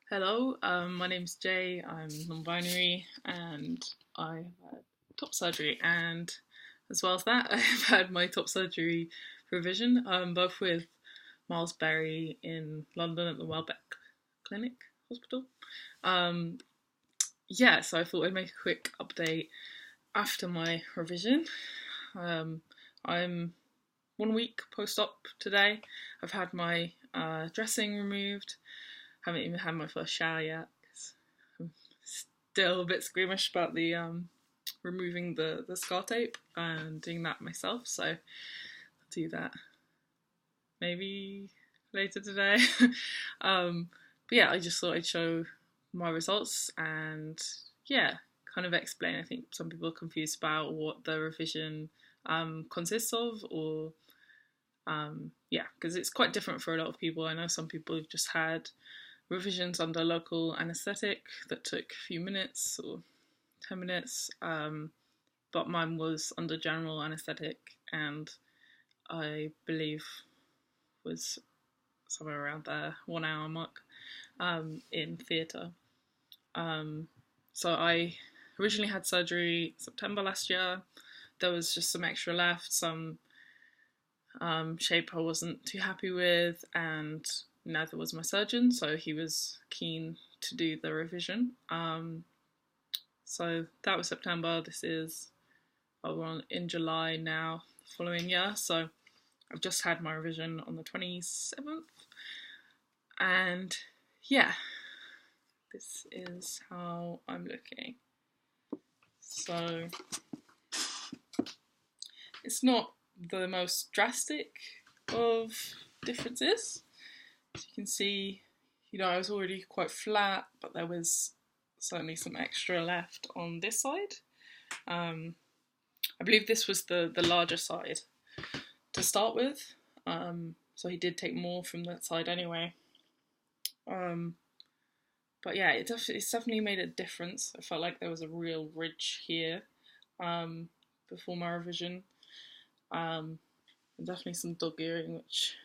Hello, my name's Jay. I'm non-binary and I've had top surgery, and as well as that, I've had my top surgery revision, both with Miles Berry in London at the Welbeck Clinic Hospital. Um, yeah, so I thought I'd make a quick update after my revision. Um, I'm 1 week post-op today. I've had my dressing removed. Haven't even had my first shower yet because I'm still a bit squeamish about the removing the scar tape and doing that myself. So I'll do that maybe later today. But yeah, I just thought I'd show my results and yeah, kind of explain. I think some people are confused about what the revision consists of, or yeah, because it's quite different for a lot of people. I know some people have just had revisions under local anaesthetic that took a few minutes or 10 minutes, but mine was under general anaesthetic and I believe was somewhere around the 1 hour mark in theatre. So I originally had surgery September last year. There was just some extra left, some shape I wasn't too happy with, and neither was my surgeon, so he was keen to do the revision. So that was September. This is we're in July now, the following year. So I've just had my revision on the 27th, and yeah, this is how I'm looking. So it's not the most drastic of differences. As you can see, I was already quite flat, but there was certainly some extra left on this side. I believe this was the larger side to start with, so he did take more from that side anyway. But yeah, it's definitely made a difference. I felt like there was a real ridge here before my revision. And definitely some dog earring, which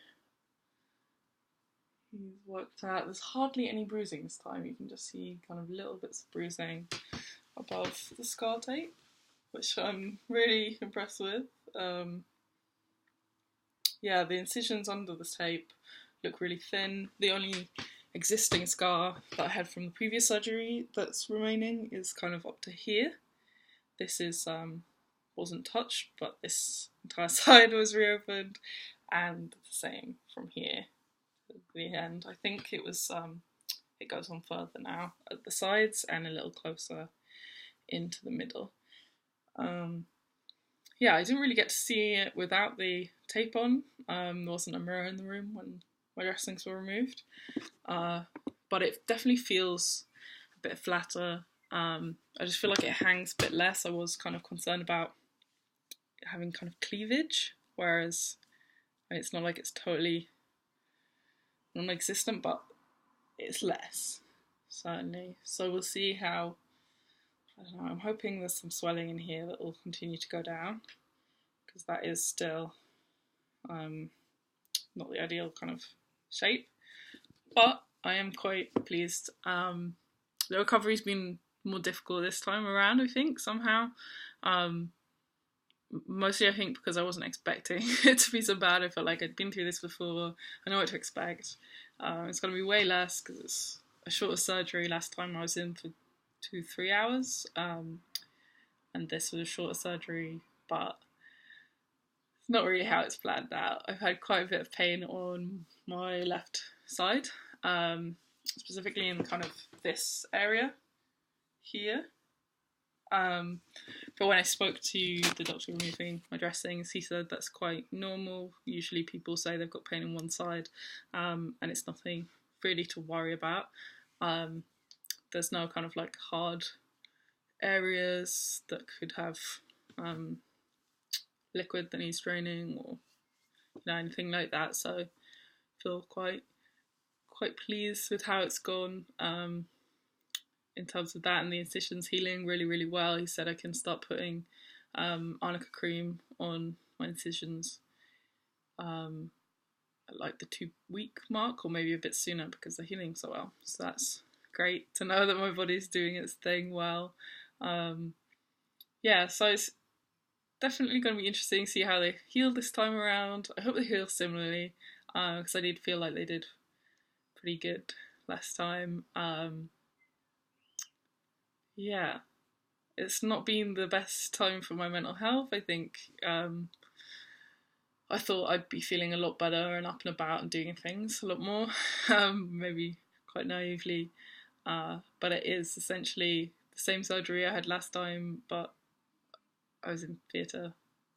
he's worked out. There's hardly any bruising this time. You can just see kind of little bits of bruising above the scar tape, which I'm really impressed with. Yeah, the incisions under the tape look really thin. The only existing scar that I had from the previous surgery that's remaining is kind of up to here. This is wasn't touched, but this entire side was reopened, and the same from here to the end. I think it was it goes on further now at the sides and a little closer into the middle. Yeah, I didn't really get to see it without the tape on. There wasn't a mirror in the room when my dressings were removed, but it definitely feels a bit flatter. I just feel like it hangs a bit less. I was kind of concerned about having kind of cleavage, whereas it's not like it's totally non-existent, but it's less, certainly. So we'll see how, I don't know, I'm hoping there's some swelling in here that will continue to go down, because that is still not the ideal kind of shape, but I am quite pleased. The recovery's been more difficult this time around, I think, somehow. Mostly I think because I wasn't expecting it to be so bad. I felt like I'd been through this before. I know what to expect. It's going to be way less because it's a shorter surgery. Last time I was in for 2-3 hours, and this was a shorter surgery, but it's not really how it's planned out. I've had quite a bit of pain on my left side, specifically in kind of this area here. But when I spoke to the doctor removing my dressings, he said that's quite normal. Usually people say they've got pain on one side, and it's nothing really to worry about. There's no kind of like hard areas that could have liquid that needs draining or anything like that. So I feel quite pleased with how it's gone. In terms of that, and the incisions healing really, really well. He said I can start putting arnica cream on my incisions at like the 2-week mark, or maybe a bit sooner because they're healing so well. So that's great to know that my body's doing its thing well. Yeah, so it's definitely going to be interesting to see how they heal this time around. I hope they heal similarly, because I did feel like they did pretty good last time. Yeah, it's not been the best time for my mental health. I think I thought I'd be feeling a lot better and up and about and doing things a lot more, maybe quite naively. But it is essentially the same surgery I had last time, but I was in theatre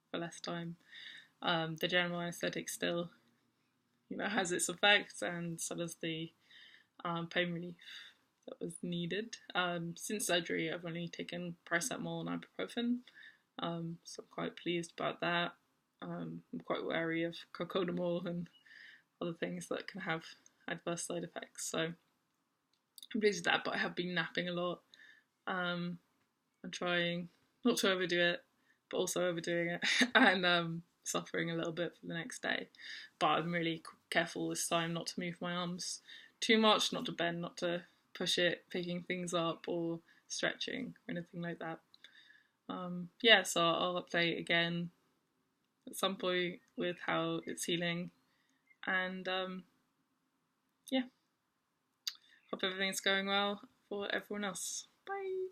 for less time. The general anaesthetic still, has its effects, and so does the pain relief that was needed. Since surgery, I've only taken paracetamol and ibuprofen, so I'm quite pleased about that. I'm quite wary of cocodamol and other things that can have adverse side effects, so I'm pleased with that, but I have been napping a lot. I'm trying not to overdo it, but also overdoing it, and suffering a little bit for the next day. But I'm really careful this time not to move my arms too much, not to bend, not to push it, picking things up or stretching or anything like that. Yeah, so I'll update again at some point with how it's healing, and yeah, hope everything's going well for everyone else. Bye!